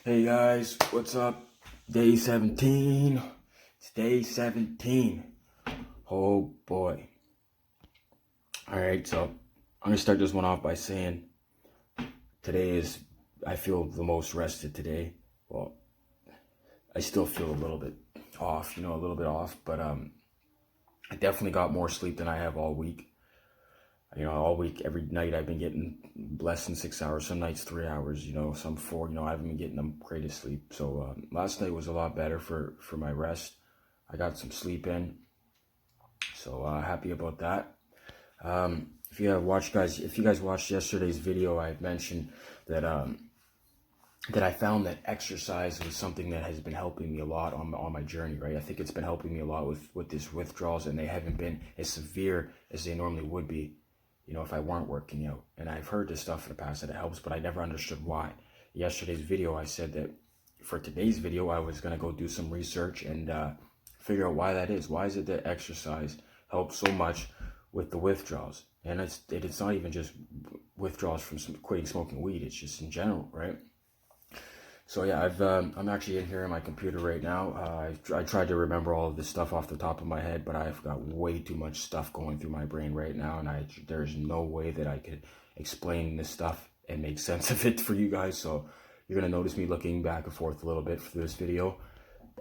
Hey guys, what's up? Day 17. It's day 17. Oh boy. Alright, so I'm gonna start this one off by saying I feel the most rested today. Well, I still feel a little bit off, a little bit off, but I definitely got more sleep than I have all week. All week, every night I've been getting less than 6 hours, some nights 3 hours, some 4, I haven't been getting the greatest sleep. So last night was a lot better for my rest. I got some sleep in, so happy about that. If you guys watched yesterday's video, I mentioned that that I found that exercise was something that has been helping me a lot on my journey, right? I think it's been helping me a lot with these withdrawals, and they haven't been as severe as they normally would be, if I weren't working out. And I've heard this stuff in the past that it helps, but I never understood why. Yesterday's video, I said that for today's video, I was going to go do some research and figure out why that is. Why is it that exercise helps so much with the withdrawals? And it's not even just withdrawals from quitting smoking weed. It's just in general, right? So yeah, I'm actually in here on my computer right now. I tried to remember all of this stuff off the top of my head, but I've got way too much stuff going through my brain right now, and there's no way that I could explain this stuff and make sense of it for you guys. So you're gonna notice me looking back and forth a little bit for this video.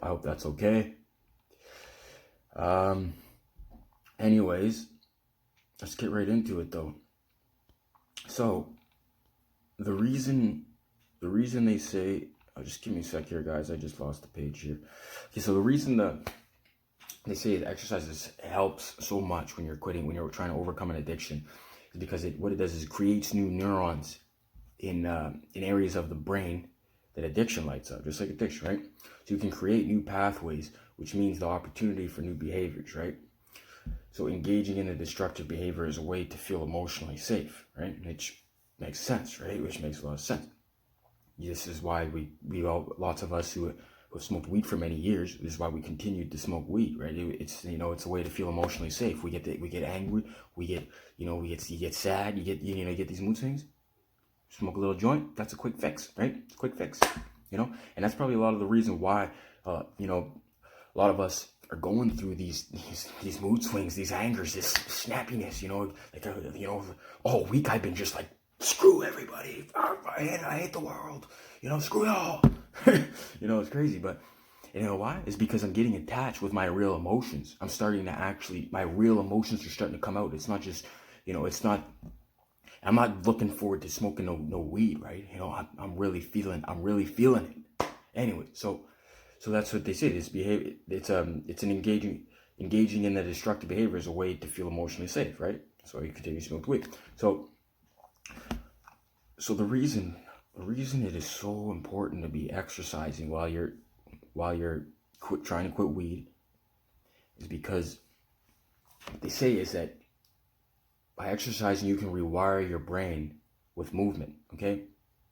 I hope that's okay. Anyways, let's get right into it though. So the reason they say, just give me a sec here, guys. I just lost the page here. Okay, so the reason they say that exercise helps so much when you're trying to overcome an addiction, is because what it does is it creates new neurons in areas of the brain that addiction lights up, just like addiction, right? So you can create new pathways, which means the opportunity for new behaviors, right? So engaging in a destructive behavior is a way to feel emotionally safe, right? Which makes sense, right? Which makes a lot of sense. This is why lots of us who have smoked weed for many years, this is why we continued to smoke weed, right? It's a way to feel emotionally safe. We get angry, you get sad, you get these mood swings. Smoke a little joint, that's a quick fix, right? It's a quick fix, and that's probably a lot of the reason why a lot of us are going through these mood swings, these angers, this snappiness, all week I've been just like, screw everybody, I hate the world, screw y'all. It's crazy, but you know why? It's because I'm getting attached with my real emotions. My real emotions are starting to come out. It's not just, I'm not looking forward to smoking no weed, right? I'm really feeling it. Anyway, so that's what they say. This behavior, it's an engaging in the destructive behavior is a way to feel emotionally safe, right? So you continue to smoke weed. So the reason it is so important to be exercising while you're trying to quit weed is because what they say is that by exercising you can rewire your brain with movement. Okay,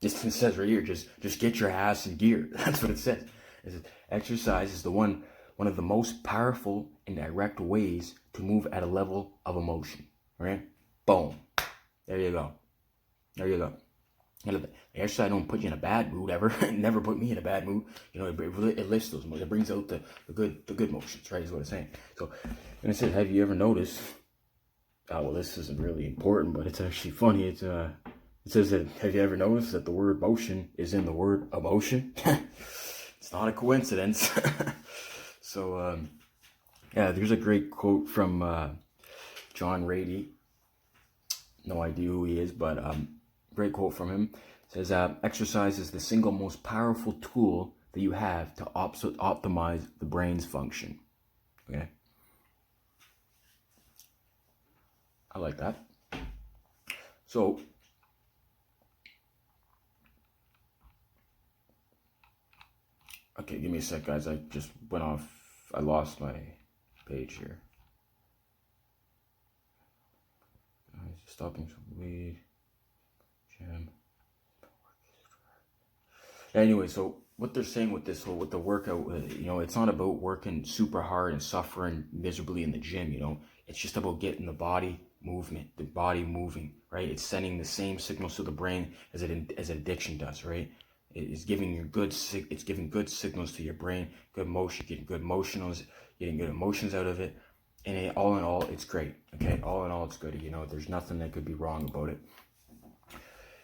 it says right here, just get your ass in gear. That's what it says. It says exercise is one of the most powerful and direct ways to move at a level of emotion. Right? Boom. There you go. Exercise don't put you in a bad mood ever. It never put me in a bad mood. It lifts those motions. It brings out the good motions, right? Is what it's saying. So, and it says, have you ever noticed? Well, this isn't really important, but it's actually funny. It says that, have you ever noticed that the word motion is in the word emotion? It's not a coincidence. So, yeah, there's a great quote from John Rady. No idea who he is, but great quote from him. It says, exercise is the single most powerful tool that you have to optimize the brain's function. Okay. I like that. So, okay, give me a sec, guys. I just went off. I lost my page here. Stopping some weed. Jam. Anyway, so what they're saying with the workout, it's not about working super hard and suffering miserably in the gym. It's just about getting the body moving, right? It's sending the same signals to the brain as an addiction does, right? It's giving you it's giving good signals to your brain, good motion, getting good emotions out of it. And all in all, it's great. Okay, all in all, it's good. You know, there's nothing that could be wrong about it.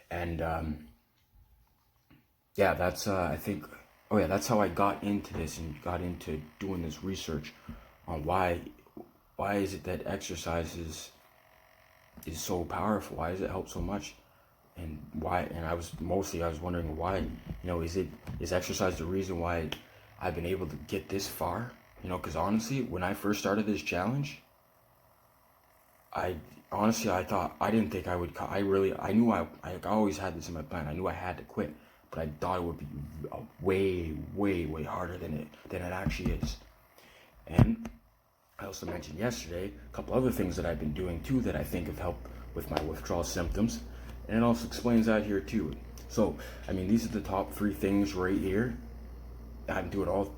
And yeah, that's I think. Oh yeah, that's how I got into this and got into doing this research on why is it that exercise is so powerful? Why does it help so much? And why? And I was wondering why. You know, is exercise the reason why I've been able to get this far? You know, because honestly, when I first started this challenge, I thought, I didn't think I would. I knew I always had this in my plan. I knew I had to quit, but I thought it would be way harder than it actually is. And I also mentioned yesterday a couple other things that I've been doing too that I think have helped with my withdrawal symptoms, and it also explains that here too. So, I mean, these are the top 3 things right here. I'm doing all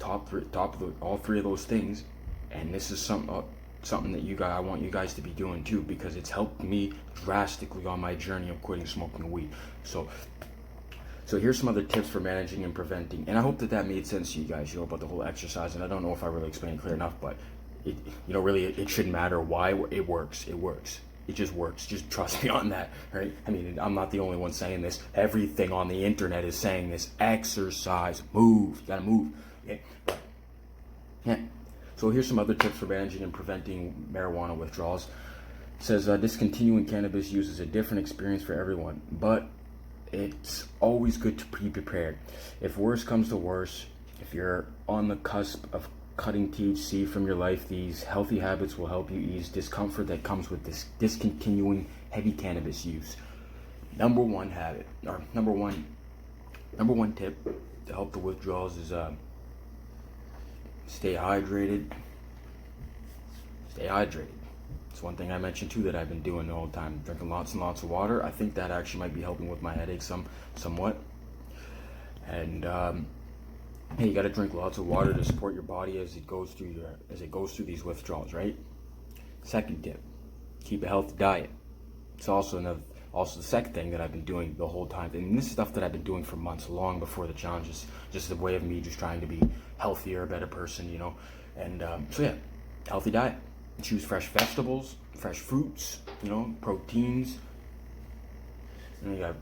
all 3 of those things, and this is something that I want you guys to be doing too, because it's helped me drastically on my journey of quitting smoking weed. So here's some other tips for managing and preventing, and I hope that made sense to you guys, you know, about the whole exercise. And I don't know if I really explained it clear enough, but it, you know, really, it shouldn't matter why. It works. It just works. Just trust me on that, right? I mean, I'm not the only one saying this. Everything on the internet is saying this. Exercise, move. You gotta move. Okay? But, yeah. So here's some other tips for managing and preventing marijuana withdrawals. It says discontinuing cannabis use is a different experience for everyone, but it's always good to be prepared. If worse comes to worse, if you're on the cusp of cutting THC from your life, these healthy habits will help you ease discomfort that comes with this discontinuing heavy cannabis use. Number one tip to help the withdrawals is stay hydrated. It's one thing I mentioned too that I've been doing the whole time, drinking lots and lots of water. I think that actually might be helping with my headache somewhat. And hey, you got to drink lots of water to support your body as it goes through these withdrawals, right? Second tip, keep a healthy diet. It's also the second thing that I've been doing the whole time, and this is stuff that I've been doing for months, long before the challenges. Just a way of me just trying to be healthier, a better person, you know. And so yeah, healthy diet. Choose fresh vegetables, fresh fruits, you know, proteins. And you gotta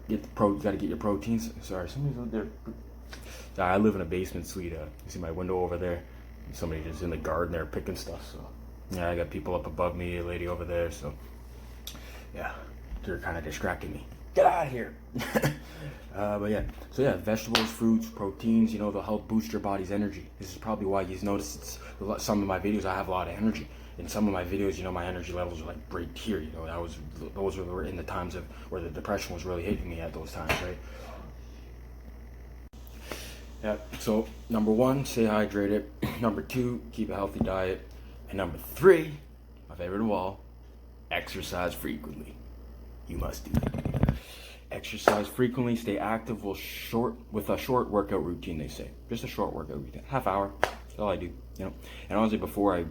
get your proteins. Sorry, somebody's out there. I live in a basement suite. You see my window over there. Somebody just in the garden there picking stuff. So yeah, I got people up above me, a lady over there. So yeah, they're kind of distracting me. Get out of here. But yeah, so yeah, vegetables, fruits, proteins, you know, they'll help boost your body's energy. This is probably why you've noticed some of my videos, I have a lot of energy. In some of my videos, you know, my energy levels are like right here, you know. Those were in the times of where the depression was really hitting me at those times, right? Yeah, so number 1, stay hydrated. Number 2, keep a healthy diet. And number 3, my favorite of all, exercise frequently. You must do that. Exercise frequently, stay active with a short workout routine, they say. Just a short workout routine, half hour, that's all I do, you know. And honestly, before I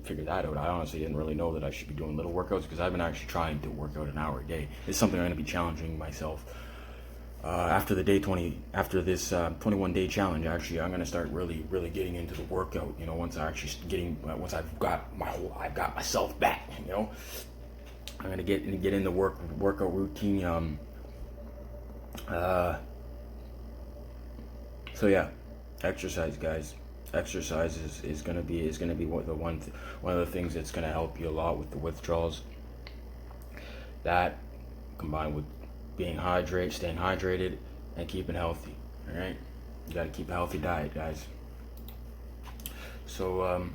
figured that out, I honestly didn't really know that I should be doing little workouts, because I've been actually trying to work out an hour a day. It's something I'm going to be challenging myself. After this 21-day challenge, actually, I'm going to start really getting into the workout, you know, once I've got myself back, you know. I'm going to get in the workout routine. So yeah, exercise, guys. Exercise is going to be one of the things that's going to help you a lot with the withdrawals. That combined with staying hydrated, and keeping healthy. All right, you got to keep a healthy diet, guys. So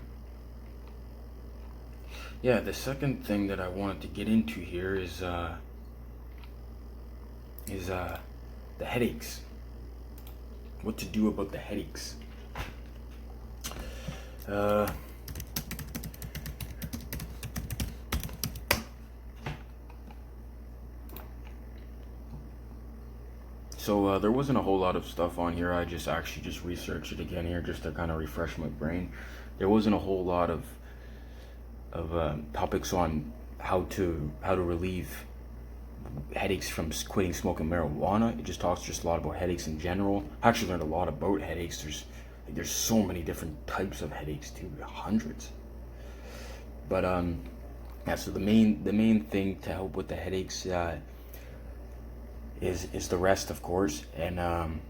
yeah, the second thing that I wanted to get into here is the headaches. What to do about the headaches? So there wasn't a whole lot of stuff on here. I just researched it again here just to kind of refresh my brain. There wasn't a whole lot of topics on how to relieve headaches from quitting smoking marijuana. It just talks just a lot about headaches in general. I actually learned a lot about headaches. There's so many different types of headaches too, hundreds. But yeah. So the main thing to help with the headaches is the rest, of course, and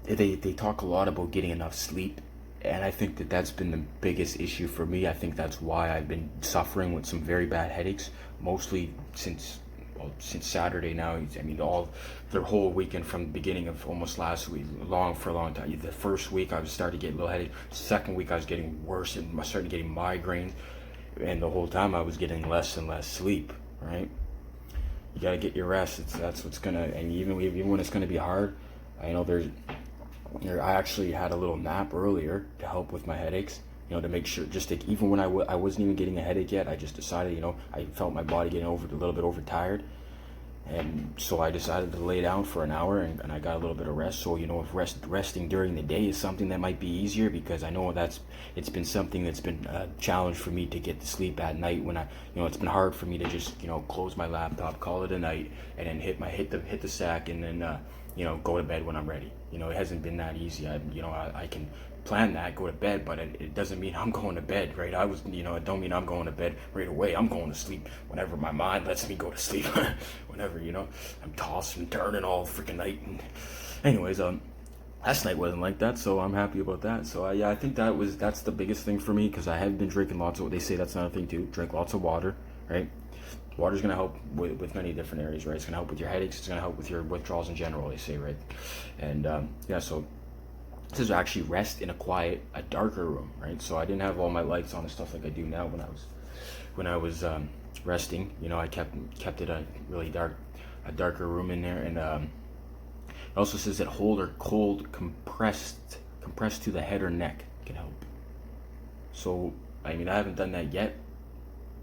they talk a lot about getting enough sleep. And I think that's been the biggest issue for me. I think that's why I've been suffering with some very bad headaches, mostly since Saturday now. I mean, all the whole weekend from the beginning of almost last week, for a long time. The first week I was starting to get a little headache. The second week I was getting worse and I started getting migraines. And the whole time I was getting less and less sleep, right? You gotta get your rest. That's what's gonna, and even when it's gonna be hard, I know I actually had a little nap earlier to help with my headaches, to make sure, even when I wasn't even getting a headache yet, I just decided, I felt my body getting a little bit overtired. And so I decided to lay down for an hour and I got a little bit of rest. So, if resting during the day is something that might be easier, because I know it's been something that's been a challenge for me to get to sleep at night when it's been hard for me to just, close my laptop, call it a night, and then hit the sack and then, go to bed when I'm ready. It hasn't been that easy. I can plan that, go to bed, but it doesn't mean I'm going to bed, right? It don't mean I'm going to bed right away. I'm going to sleep whenever my mind lets me go to sleep. Whenever, I'm tossing and turning all freaking night. And anyways, last night wasn't like that, so I'm happy about that. So I think that's the biggest thing for me, because I have been drinking lots of, they say that's another thing too, drink lots of water, right? Water's going to help with many different areas, right? It's going to help with your headaches. It's going to help with your withdrawals in general, they say, right? And so this is actually rest in a darker room, right? So I didn't have all my lights on and stuff like I do now when I was resting. I kept it a really darker room in there. And it also says that hold or cold compressed to the head or neck can help. So I mean, I haven't done that yet.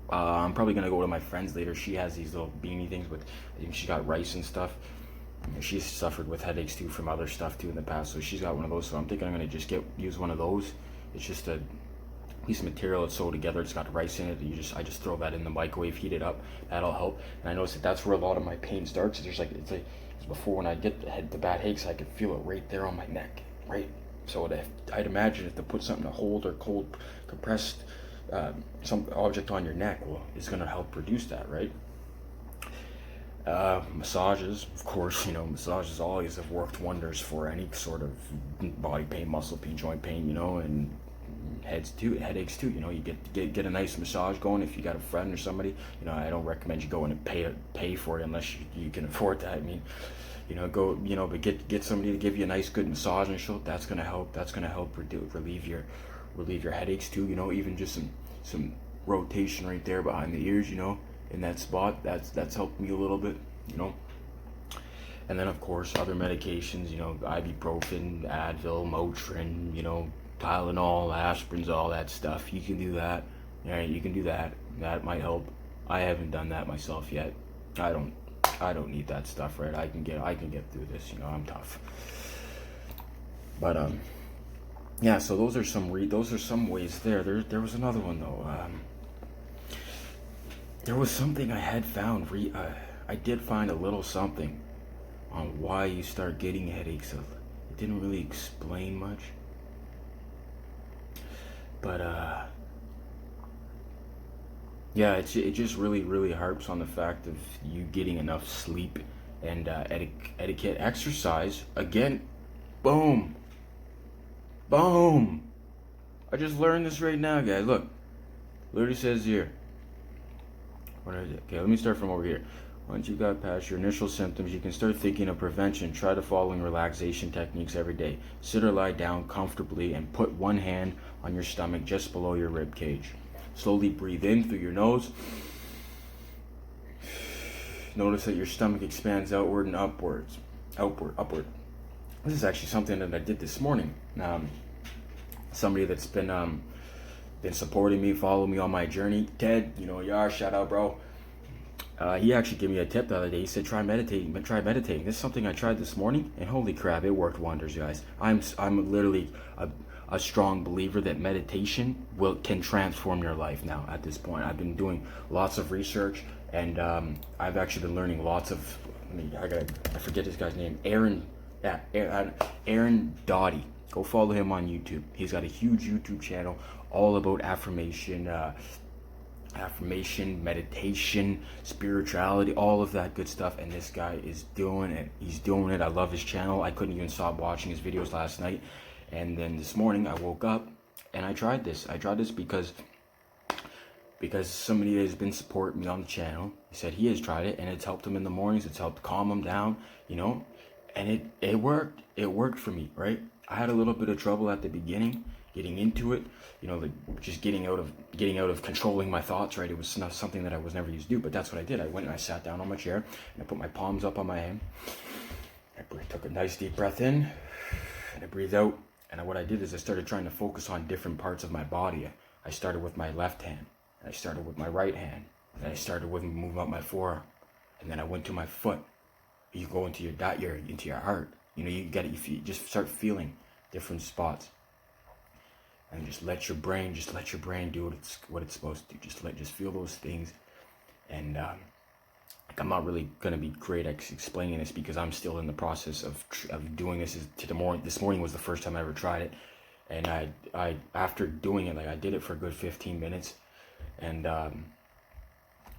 I'm probably gonna go to my friend's later. She has these little beanie things with, I think she got rice and stuff. She's suffered with headaches too from other stuff too in the past, so she's got one of those. So I'm thinking I'm gonna just use one of those. It's just a piece of material that's sewed together. It's got rice in it. I just throw that in the microwave, heat it up. That'll help. And I noticed that's where a lot of my pain starts. It's before, when I get the bad headaches, I could feel it right there on my neck, right. So I'd imagine if to put something to hold or cold compressed some object on your neck, is going to help reduce that, right? Massages, of course, massages always have worked wonders for any sort of body pain, muscle pain, joint pain, and headaches too. You get a nice massage going if you got a friend or somebody. I don't recommend you going and pay for it unless you can afford that. I mean, but get somebody to give you a nice good massage and show. That's gonna help relieve your headaches too. Even just some rotation right there behind the ears, in that spot. That's helped me a little bit, And then of course other medications, ibuprofen, Advil, Motrin, Tylenol, aspirins, all that stuff. You can do that. Yeah, you can do that. That might help. I haven't done that myself yet. I don't need that stuff, right? I can get through this. I'm tough. But yeah. So those are some ways there. There was another one though. There was something I had found. I did find a little something on why you start getting headaches. It didn't really explain much. But yeah, it just really harps on the fact of you getting enough sleep and etiquette, exercise. Again, boom. I just learned this right now, guys. Look, literally says here. What is it? Okay, let me start from over here. Once you got past your initial symptoms, you can start thinking of prevention. Try the following relaxation techniques every day. Sit or lie down comfortably and put one hand on your stomach just below your rib cage. Slowly breathe in through your nose. Notice that your stomach expands outward and upward. This is actually something that I did this morning. Somebody that's been supporting me, following me on my journey, Ted, shout out, bro. He actually gave me a tip the other day. He said, try meditating. This is something I tried this morning, and holy crap, it worked wonders, guys. I'm literally a strong believer that meditation can transform your life now at this point. I've been doing lots of research, And I've actually been learning lots of, I forget this guy's name, Aaron Doughty. Go follow him on YouTube. He's got a huge YouTube channel all about affirmation, meditation, spirituality, all of that good stuff. And this guy is doing it. He's doing it. I love his channel. I couldn't even stop watching his videos last night. And then this morning I woke up and I tried this. Because somebody has been supporting me on the channel. He said he has tried it and it's helped him in the mornings. It's helped calm him down, and it worked. It worked for me, right? I had a little bit of trouble at the beginning getting into it, just getting out of controlling my thoughts, right? It was not something that I was never used to do, but that's what I did. I went and I sat down on my chair and I put my palms up on my hand. I took a nice deep breath in and I breathed out. And what I did is I started trying to focus on different parts of my body. I started with my left hand. I started with my right hand. And I started with moving up my forearm. And then I went to my foot. You go into into your heart. You just start feeling different spots. And just let your brain do what it's supposed to do. Just feel those things. And I'm not really gonna be great at explaining this because I'm still in the process of doing this. This morning was the first time I ever tried it, and I after doing it, I did it for a good 15 minutes, and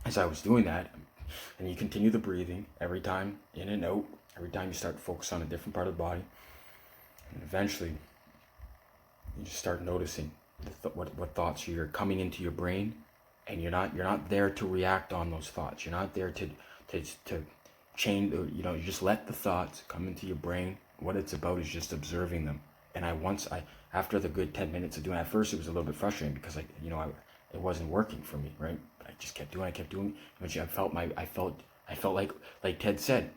as I was doing that, and you continue the breathing every time in and out, every time you start to focus on a different part of the body, and eventually you just start noticing what thoughts are coming into your brain. And you're not there to react on those thoughts. You're not there to change. You just let the thoughts come into your brain. What it's about is just observing them. And after the good 10 minutes of doing it, at first it was a little bit frustrating because it wasn't working for me, right? But I just kept doing it. Eventually I felt like Ted said,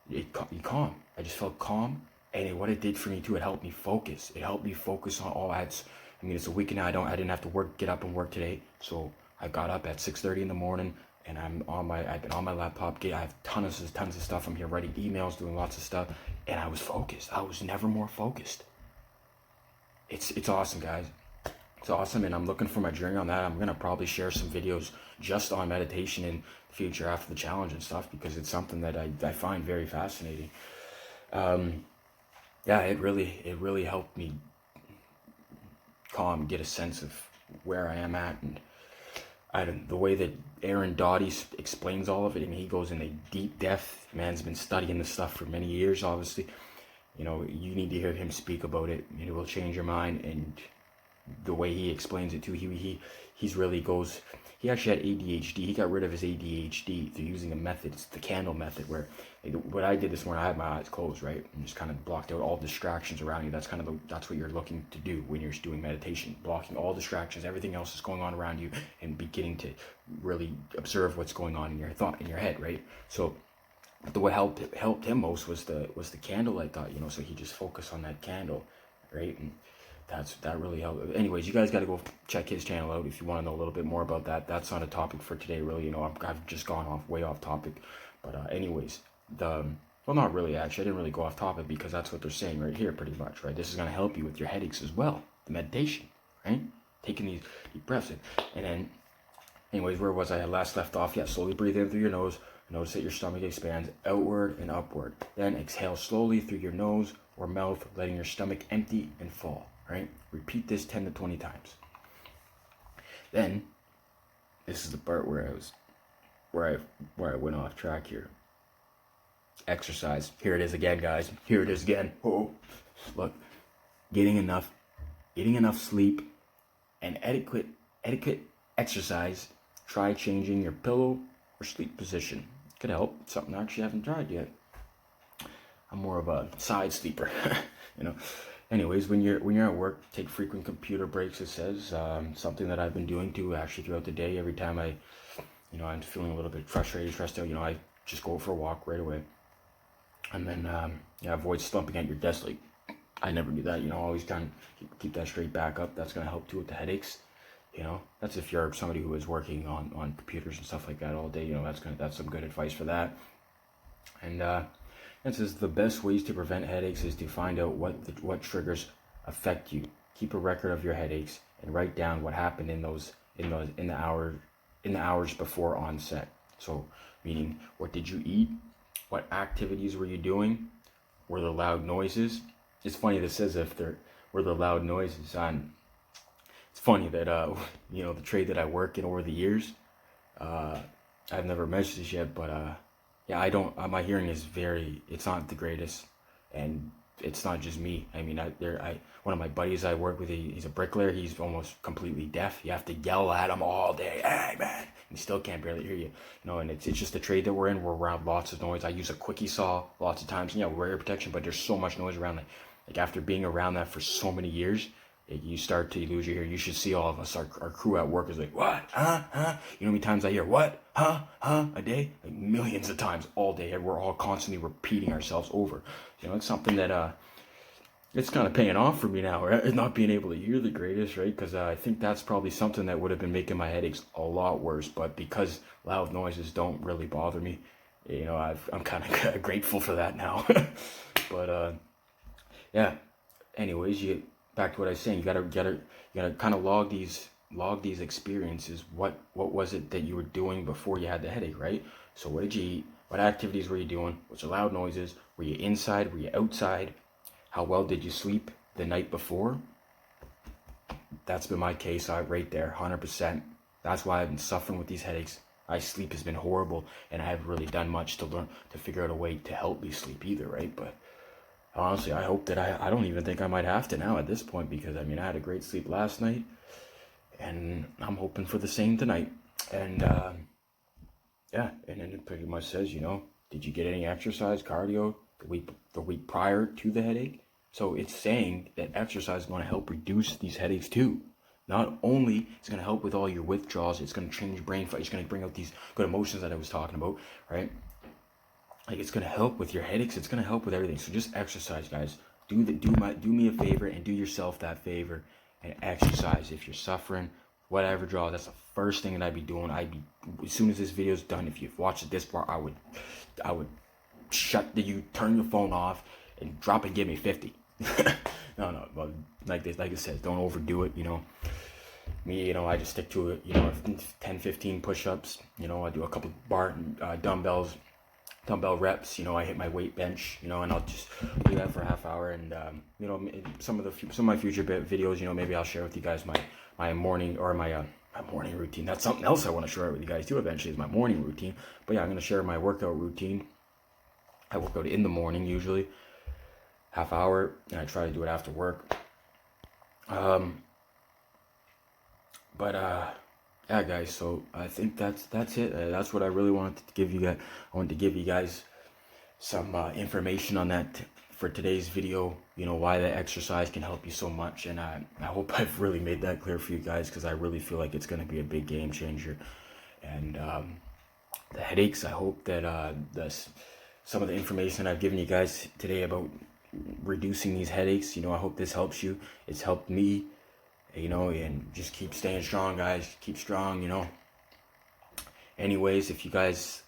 you calm. I just felt calm. And what it did for me too, it helped me focus. It helped me focus on all ads. It's a weekend now. I didn't have to get up and work today, so I got up at 6:30 in the morning, and I've been on my laptop. I have tons of stuff. I'm here writing emails, doing lots of stuff, and I was focused. I was never more focused. It's awesome, guys. It's awesome, and I'm looking for my journey on that. I'm gonna probably share some videos just on meditation in the future after the challenge and stuff because it's something that I find very fascinating. It really helped me get a sense of where I am at, and the way that Aaron Doughty explains all of it, he goes in a deep depth. Man's been studying this stuff for many years, obviously. You need to hear him speak about it. It will change your mind. And the way he explains it too, he actually had ADHD. He got rid of his ADHD through using a method. It's the candle method, where what I did this morning, I had my eyes closed, right, and just kind of blocked out all distractions around you. That's what you're looking to do when you're doing meditation, blocking all distractions, everything else is going on around you, and beginning to really observe what's going on in your head, right? So what helped him most was the candlelight thought, so he just focused on that candle, right? And that really helped. Anyways, you guys got to go check his channel out if you want to know a little bit more about that. That's not a topic for today, really. I've just gone way off topic. But anyways, not really, actually. I didn't really go off topic because that's what they're saying right here, pretty much, right? This is going to help you with your headaches as well. The meditation, right? Taking these deep breaths in. And then, anyways, where was I? Last left off. Yeah, slowly breathe in through your nose. Notice that your stomach expands outward and upward. Then exhale slowly through your nose or mouth, letting your stomach empty and fall. Right? Repeat this 10 to 20 times. Then, this is the part where I went off track here. Exercise. Here it is again, guys. Here it is again. Oh, look. Getting enough sleep and adequate exercise. Try changing your pillow or sleep position. Could help. Something I actually haven't tried yet. I'm more of a side sleeper, Anyways, when you're at work, take frequent computer breaks. It says something that I've been doing too, actually, throughout the day. Every time I'm feeling a little bit frustrated, stressed out, I just go for a walk right away, and then avoid slumping at your desk. Like I never do that. Always kind of keep that straight back up. That's gonna help too with the headaches. That's if you're somebody who is working on computers and stuff like that all day. That's some good advice for that. And it says the best ways to prevent headaches is to find out what triggers affect you. Keep a record of your headaches and write down what happened in the hours before onset. So meaning, what did you eat? What activities were you doing? Were there loud noises? It's funny this says if there were the loud noises. It's funny that you know, the trade that I work in over the years, I've never mentioned this yet, but yeah, I don't. My hearing is it's not the greatest, and it's not just me. I mean, one of my buddies I work with, he's a bricklayer. He's almost completely deaf. You have to yell at him all day, hey man, and he still can't barely hear you. You know, and it's just the trade that we're in. We're around lots of noise. I use a quickie saw lots of times. And yeah, wear ear protection, but there's so much noise around that. Like after being around that for so many years, you start to lose your hearing. You should see all of us. Our crew at work is like, what? Huh? You know how many times I hear what? Huh? A day? Like millions of times all day. And we're all constantly repeating ourselves over. You know, it's something that it's kind of paying off for me now, right? Not being able to hear the greatest, right? Because I think that's probably something that would have been making my headaches a lot worse. But because loud noises don't really bother me, you know, I'm kind of grateful for that now. But yeah. Anyways, back to what I was saying. You gotta kind of log these experiences. What was it that you were doing before you had the headache, right? So what did you eat? What activities were you doing? What's the loud noises? Were you inside? Were you outside? How well did you sleep the night before? That's been my case right there, 100%. That's why I've been suffering with these headaches. My sleep has been horrible, and I haven't really done much to figure out a way to help me sleep either, right? But honestly, I hope that I don't even think I might have to now at this point, because I mean, I had a great sleep last night, and I'm hoping for the same tonight. And yeah, and then it pretty much says, you know, did you get any exercise, cardio the week prior to the headache? So it's saying that exercise is going to help reduce these headaches too. Not only it's going to help with all your withdrawals, it's going to change brain fog, it's going to bring out these good emotions that I was talking about, right? Like, it's going to help with your headaches. It's going to help with everything. So just exercise, guys. Do me a favor and do yourself that favor and exercise. If you're suffering, whatever draw, that's the first thing that I'd be doing. As soon as this video is done, if you've watched it this far, I would turn your phone off and drop and give me 50. No, but like I said, don't overdo it, you know. Me, you know, I just stick to it, you know, 10, 15 push-ups, you know, I do a couple dumbbell reps, you know, I hit my weight bench, you know, and I'll just do that for a half hour. And you know, some of my future videos, you know, maybe I'll share with you guys my morning or my morning routine. That's something else I want to share with you guys too eventually, is my morning routine. But yeah, I'm going to share my workout routine. I work out in the morning usually, half hour, and I try to do it after work. Yeah, guys, so I think that's it. That's what I really wanted to give you guys. I wanted to give you guys some information on that for today's video, you know, why the exercise can help you so much. And I hope I've really made that clear for you guys, because I really feel like it's going to be a big game changer. And the headaches, I hope that some of the information I've given you guys today about reducing these headaches, you know, I hope this helps you. It's helped me. You know, and just keep staying strong, guys. Keep strong, you know. Anyways, if you guys,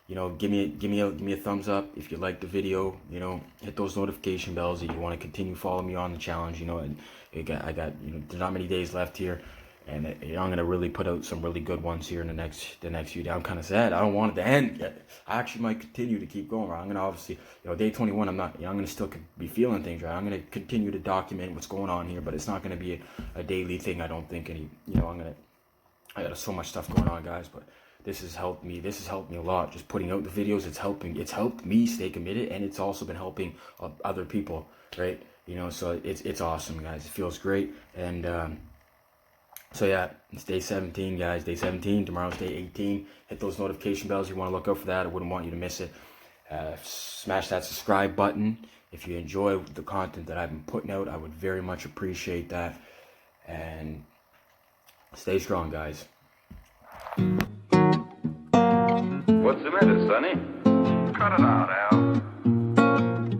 you know, give me a thumbs up if you like the video. You know, hit those notification bells if you want to continue following me on the challenge. You know, and I got you know, there's not many days left here, and you know, I'm gonna really put out some really good ones here in the next few days. I'm kind of sad. I don't want it to end yet. I actually might continue to keep going. Right? I'm gonna obviously, you know, day 21. I'm not. You know, I'm gonna still be feeling things. Right. I'm gonna continue to document what's going on here, but it's not gonna be a daily thing. I don't think any. You know, I got so much stuff going on, guys. But this has helped me. This has helped me a lot. Just putting out the videos. It's helped me stay committed, and it's also been helping other people. Right. You know, so it's awesome, guys. It feels great, and so yeah, it's day 17, guys. Day 17. Tomorrow's day 18. Hit those notification bells. You want to look out for that. I wouldn't want you to miss it. Smash that subscribe button. If you enjoy the content that I've been putting out, I would very much appreciate that. And stay strong, guys. What's the matter, Sonny? Cut it out, Al.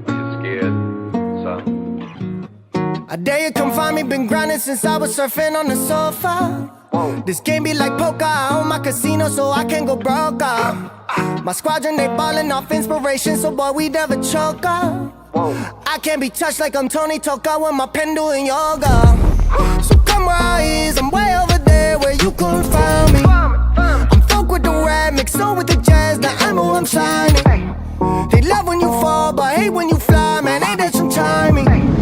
Are you scared, son? I dare you come find me, been grinding since I was surfing on the sofa. Whoa. This game be like poker, I own my casino so I can go broke. My squadron, they ballin' off inspiration, so boy, we never choke up. I can't be touched like I'm Tony Toka with my pen doing yoga. So come rise, I'm way over there where you couldn't find me. I'm folk with the rap, mixed on with the cause now I'm who I'm signing. They love when you fall, but hate when you fly, man, ain't that some timing?